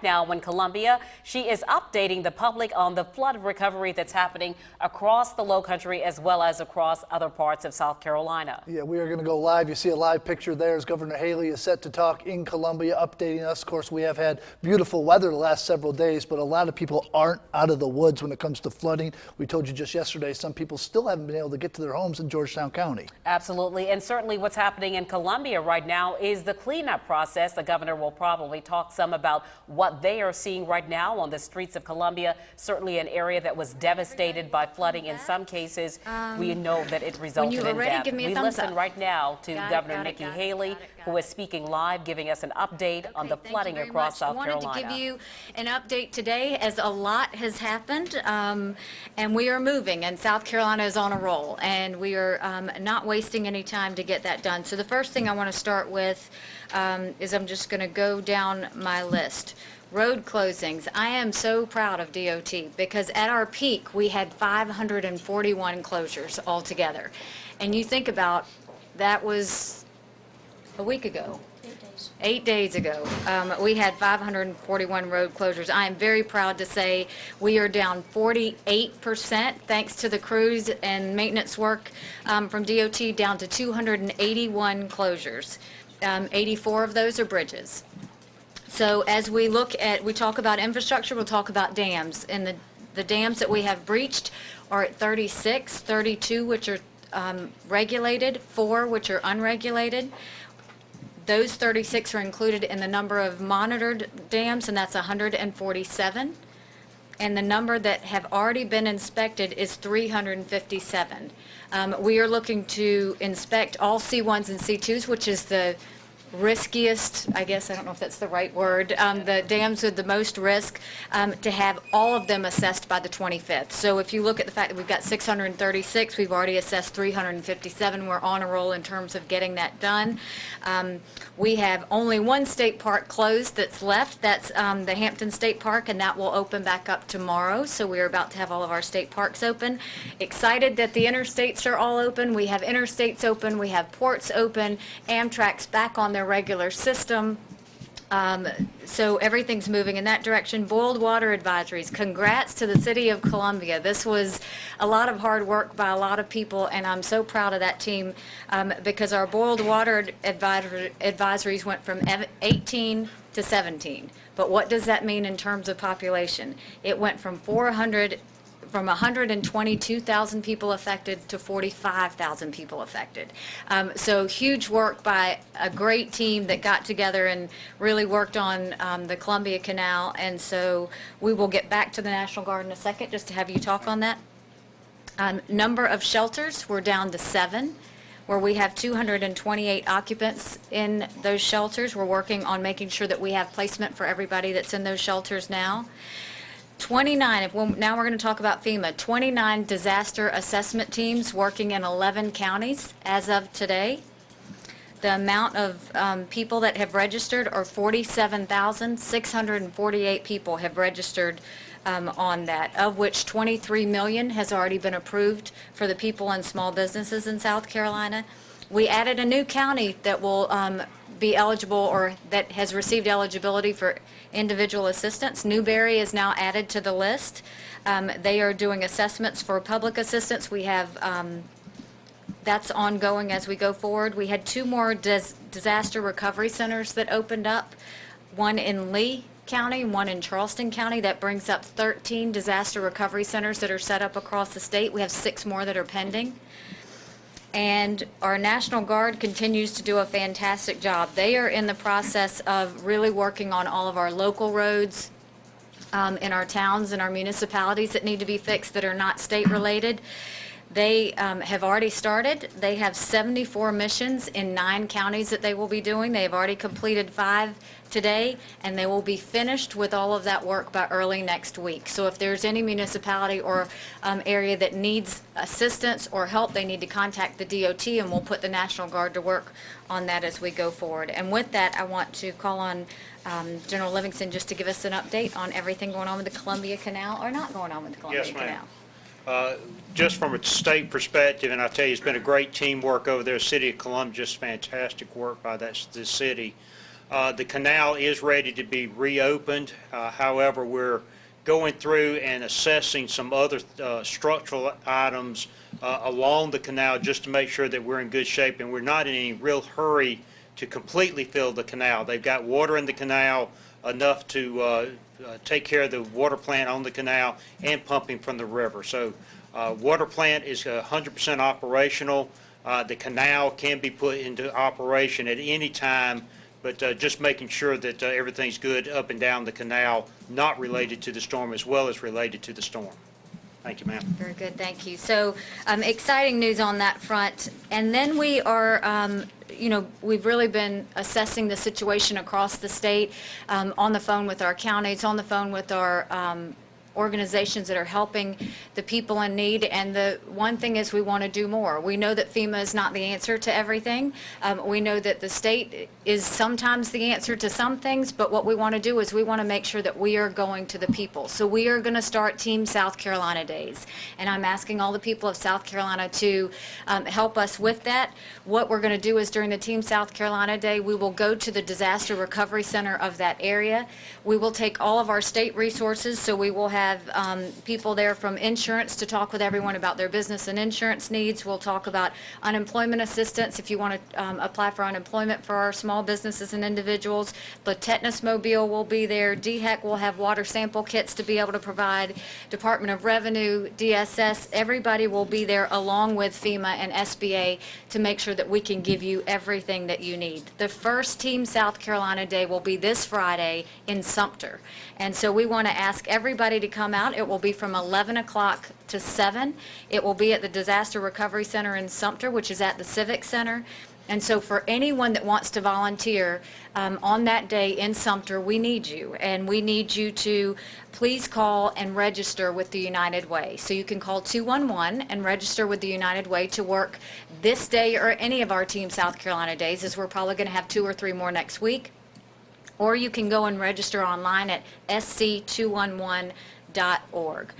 Now in Columbia, she is updating the public on the flood recovery that's happening across the Low Country as well as across other parts of South Carolina. Yeah, we are going to go live. You see a live picture there as Governor Haley is set to talk in Columbia, updating us. Of course, we have had beautiful weather the last several days, but a lot of people aren't out of the woods when it comes to flooding. We told you just yesterday, some people still haven't been able to get to their homes in Georgetown County. Absolutely, and certainly what's happening in Columbia right now is the cleanup process. The governor will probably talk some about what they are seeing right now on the streets of Columbia, certainly an area that was devastated by flooding in some cases. We know that it resulted in death. We listen right now to Governor Nikki Haley, who is speaking live, giving us an update on the flooding across South Carolina. I wanted to give you an update today as a lot has happened, and we are moving, and South Carolina is on a roll, and we are not wasting any time to get that done. So the first thing I want to start with is I'm just going to go down my list. Road closings. I am so proud of DOT because at our peak we had 541 closures altogether. And you think about that was a week ago. 8 days ago, we had 541 road closures. I am very proud to say we are down 48% thanks to the crews and maintenance work from DOT, down to 281 closures. 84 of those are bridges. So as we talk about infrastructure, we'll talk about dams. And the dams that we have breached are at 36, 32 which are regulated, 4 which are unregulated. Those 36 are included in the number of monitored dams, and that's 147. And the number that have already been inspected is 357. We are looking to inspect all C1s and C2s, which is the riskiest, I guess, I don't know if that's the right word, the dams with the most risk, to have all of them assessed by the 25th. So if you look at the fact that we've got 636, we've already assessed 357. We're on a roll in terms of getting that done. We have only one state park closed that's left. That's the Hampton State Park, and that will open back up tomorrow. So we're about to have all of our state parks open. Excited that the interstates are all open. We have interstates open. We have ports open. Amtrak's back on their regular system. So everything's moving in that direction. Boiled water advisories. Congrats to the city of Columbia. This was a lot of hard work by a lot of people, and I'm so proud of that team because our boiled water advisories went from 18 to 17. But what does that mean in terms of population? It went from 122,000 people affected to 45,000 people affected. So huge work by a great team that got together and really worked on the Columbia Canal. And so we will get back to the National Guard in a second just to have you talk on that. Number of shelters, we're down to 7, where we have 228 occupants in those shelters. We're working on making sure that we have placement for everybody that's in those shelters now. 29, now we're going to talk about FEMA, 29 disaster assessment teams working in 11 counties as of today. The amount of people that have registered are 47,648 people have registered on that, of which 23 million has already been approved for the people and small businesses in South Carolina. We added a new county that will be eligible or that has received eligibility for individual assistance. Newberry is now added to the list. They are doing assessments for public assistance. We have that's ongoing as we go forward. We had 2 more disaster recovery centers that opened up, one in Lee County, one in Charleston County. That brings up 13 disaster recovery centers that are set up across the state. We have 6 more that are pending. And our National Guard continues to do a fantastic job. They are in the process of really working on all of our local roads in our towns and our municipalities that need to be fixed that are not state related. They have already started. They have 74 missions in 9 counties that they will be doing. They have already completed 5 today, and they will be finished with all of that work by early next week. So if there's any municipality or area that needs assistance or help, they need to contact the DOT, and we'll put the National Guard to work on that as we go forward. And with that, I want to call on General Livingston just to give us an update on everything going on with the Columbia Canal or not going on with the Columbia Canal. Just from a state perspective, and I tell you, it's been a great teamwork over there. City of Columbia, just fantastic work by the city. The canal is ready to be reopened. However, we're going through and assessing some other structural items along the canal just to make sure that we're in good shape and we're not in any real hurry to completely fill the canal. They've got water in the canal enough to take care of the water plant on the canal and pumping from the river. So water plant is 100% operational. The canal can be put into operation at any time, but just making sure that everything's good up and down the canal, not related to the storm as well as related to the storm. Thank you, ma'am. Very good, thank you. So exciting news on that front. And then we are, we've really been assessing the situation across the state, on the phone with our counties, on the phone with our organizations that are helping the people in need. And the one thing is we want to do more. We know that FEMA is not the answer to everything. We know that the state is sometimes the answer to some things, but what we want to do is we want to make sure that we are going to the people. So we are going to start Team South Carolina Days. And I'm asking all the people of South Carolina to help us with that. What we're going to do is during the Team South Carolina Day, we will go to the Disaster Recovery Center of that area. We will take all of our state resources, so we will have people there from insurance to talk with everyone about their business and insurance needs. We'll talk about unemployment assistance if you want to apply for unemployment for our small businesses and individuals. The Tetanus Mobile will be there. DHEC will have water sample kits to be able to provide. Department of Revenue, DSS, everybody will be there along with FEMA and SBA to make sure that we can give you everything that you need. The first Team South Carolina Day will be this Friday in Sumter. And so we want to ask everybody to come out. It will be from 11 o'clock to 7. It will be at the Disaster Recovery Center in Sumter, which is at the Civic Center. And so for anyone that wants to volunteer on that day in Sumter, we need you. And we need you to please call and register with the United Way. So you can call 211 and register with the United Way to work this day or any of our Team South Carolina Days, as we're probably going to have 2 or 3 more next week. Or you can go and register online at sc211.org.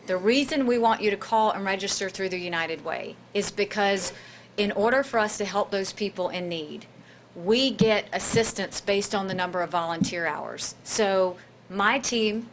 The reason we want you to call and register through the United Way is because in order for us to help those people in need, we get assistance based on the number of volunteer hours. So my team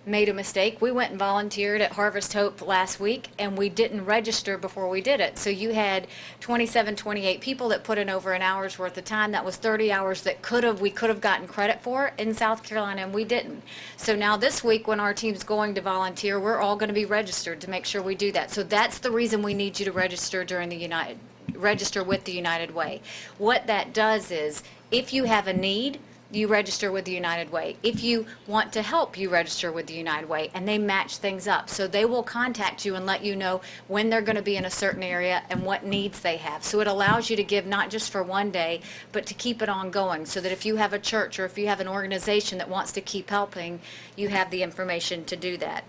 made a mistake. We went and volunteered at Harvest Hope last week, and we didn't register before we did it. So you had 27, 28 people that put in over an hour's worth of time. That was 30 hours that we could have gotten credit for in South Carolina, and we didn't. So now this week when our team's going to volunteer, we're all going to be registered to make sure we do that. So that's the reason we need you to register register with the United Way. What that does is, if you have a need, you register with the United Way. If you want to help, you register with the United Way, and they match things up. So they will contact you and let you know when they're going to be in a certain area and what needs they have. So it allows you to give not just for one day, but to keep it ongoing, so that if you have a church or if you have an organization that wants to keep helping, you have the information to do that.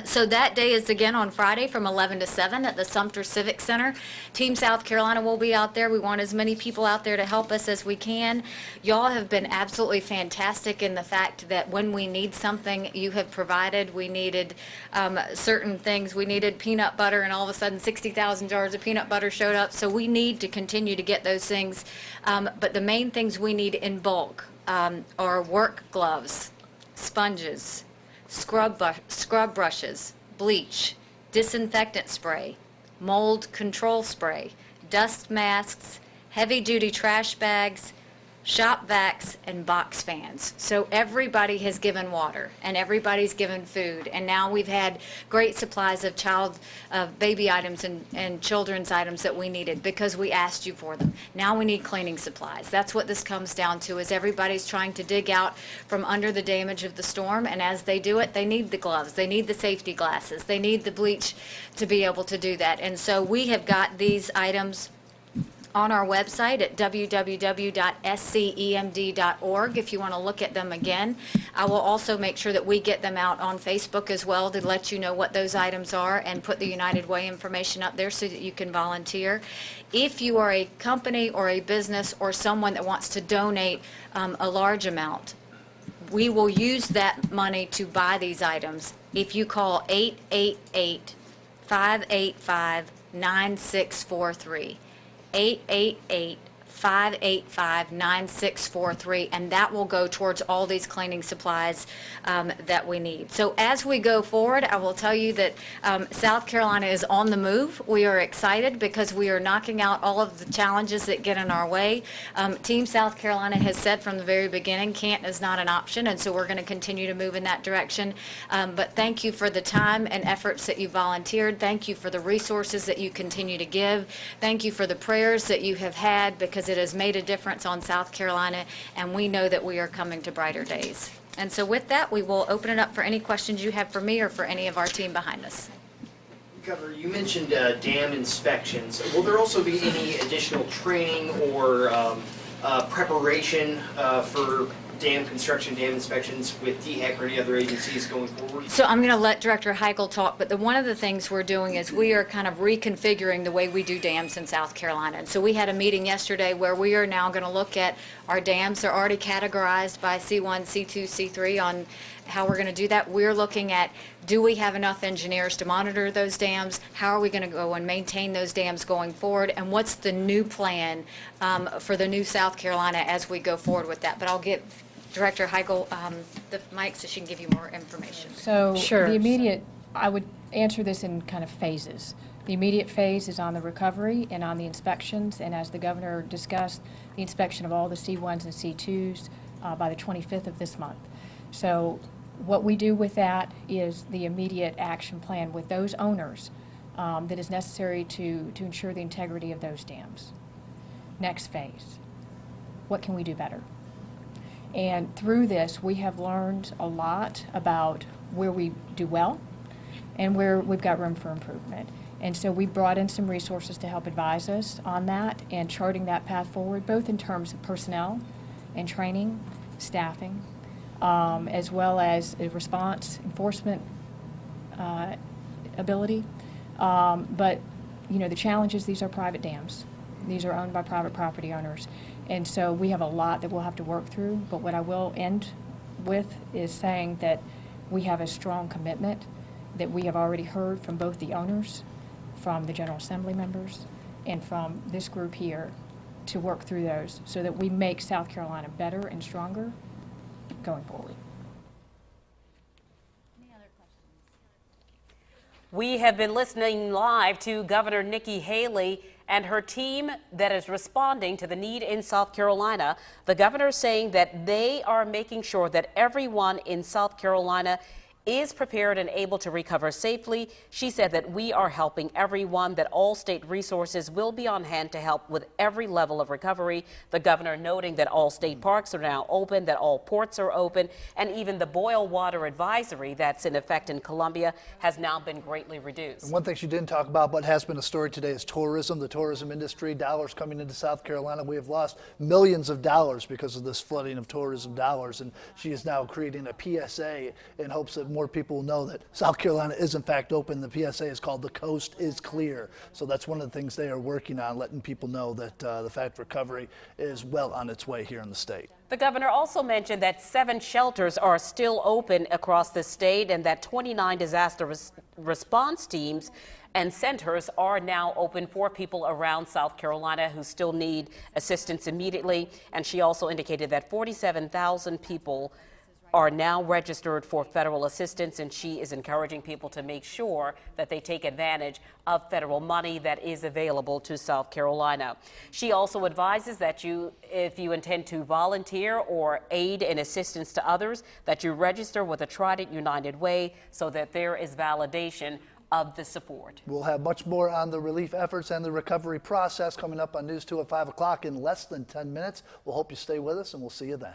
So that day is again on Friday from 11 to 7 at the Sumter Civic Center. Team South Carolina will be out there. We want as many people out there to help us as we can. Y'all have been absolutely fantastic in the fact that when we need something, you have provided. We needed certain things. We needed peanut butter, and all of a sudden 60,000 jars of peanut butter showed up. So we need to continue to get those things. But the main things we need in bulk are work gloves, sponges, scrub brushes, bleach, disinfectant spray, mold control spray, dust masks, heavy-duty trash bags, shop vacs, and box fans. So everybody has given water, and everybody's given food, and now we've had great supplies of baby items and children's items that we needed because we asked you for them. Now we need cleaning supplies. That's what this comes down to, is everybody's trying to dig out from under the damage of the storm, and as they do it, they need the gloves, they need the safety glasses, they need the bleach to be able to do that. And so we have got these items on our website at www.scemd.org if you want to look at them again. I will also make sure that we get them out on Facebook as well to let you know what those items are, and put the United Way information up there so that you can volunteer. If you are a company or a business or someone that wants to donate a large amount, we will use that money to buy these items. If you call 888-585-9643, 585-9643, and that will go towards all these cleaning supplies that we need. So as we go forward, I will tell you that South Carolina is on the move. We are excited because we are knocking out all of the challenges that get in our way. Team South Carolina has said from the very beginning, can't is not an option, and so we're going to continue to move in that direction. But thank you for the time and efforts that you volunteered. Thank you for the resources that you continue to give. Thank you for the prayers that you have had, because it has made a difference on South Carolina, and we know that we are coming to brighter days. And so with that, we will open it up for any questions you have for me or for any of our team behind us. Governor, you mentioned dam inspections. Will there also be any additional training or preparation for dam construction, dam inspections with DHEC or any other agencies going forward? So I'm going to let Director Heigl talk, but one of the things we're doing is we are kind of reconfiguring the way we do dams in South Carolina. And so we had a meeting yesterday where we are now going to look at our dams. They're already categorized by C1, C2, C3 on how we're going to do that. We're looking at, do we have enough engineers to monitor those dams? How are we going to go and maintain those dams going forward? And what's the new plan for the new South Carolina as we go forward with that? But I'll give Director Heigl the mic so she can give you more information. So Sure. the immediate, I would answer this in kind of phases. The immediate phase is on the recovery and on the inspections, and as the governor discussed, the inspection of all the C1s and C2s by the 25th of this month. So what we do with that is the immediate action plan with those owners that is necessary to ensure the integrity of those dams. Next phase, what can we do better? And through this, we have learned a lot about where we do well and where we've got room for improvement. And so we brought in some resources to help advise us on that and charting that path forward, both in terms of personnel and training, staffing, as well as a response enforcement ability. But, you know, the challenge is these are private dams. These are owned by private property owners. And so we have a lot that we'll have to work through, but what I will end with is saying that we have a strong commitment that we have already heard from both the owners, from the General Assembly members, and from this group here to work through those so that we make South Carolina better and stronger going forward. We have been listening live to Governor Nikki Haley and her team that is responding to the need in South Carolina. The governor saying that they are making sure that everyone in South Carolina is prepared and able to recover safely. She said that we are helping everyone, that all state resources will be on hand to help with every level of recovery. The governor noting that all state parks are now open, that all ports are open, and even the boil water advisory that's in effect in Columbia has now been greatly reduced. One thing she didn't talk about, but has been a story today, is tourism, the tourism industry, dollars coming into South Carolina. We have lost millions of dollars because of this flooding of tourism dollars, and she is now creating a PSA in hopes that more people know that South Carolina is in fact open. The PSA is called "The Coast is Clear." So that's one of the things they are working on, letting people know that the fact recovery is well on its way here in the state. The governor also mentioned that 7 shelters are still open across the state and that 29 disaster response teams and centers are now open for people around South Carolina who still need assistance immediately. And she also indicated that 47,000 people are now registered for federal assistance, and she is encouraging people to make sure that they take advantage of federal money that is available to South Carolina. She also advises that if you intend to volunteer or aid in assistance to others, that you register with a Trident United Way so that there is validation of the support. We'll have much more on the relief efforts and the recovery process coming up on News 2 at 5 o'clock in less than 10 minutes. We'll hope you stay with us, and we'll see you then.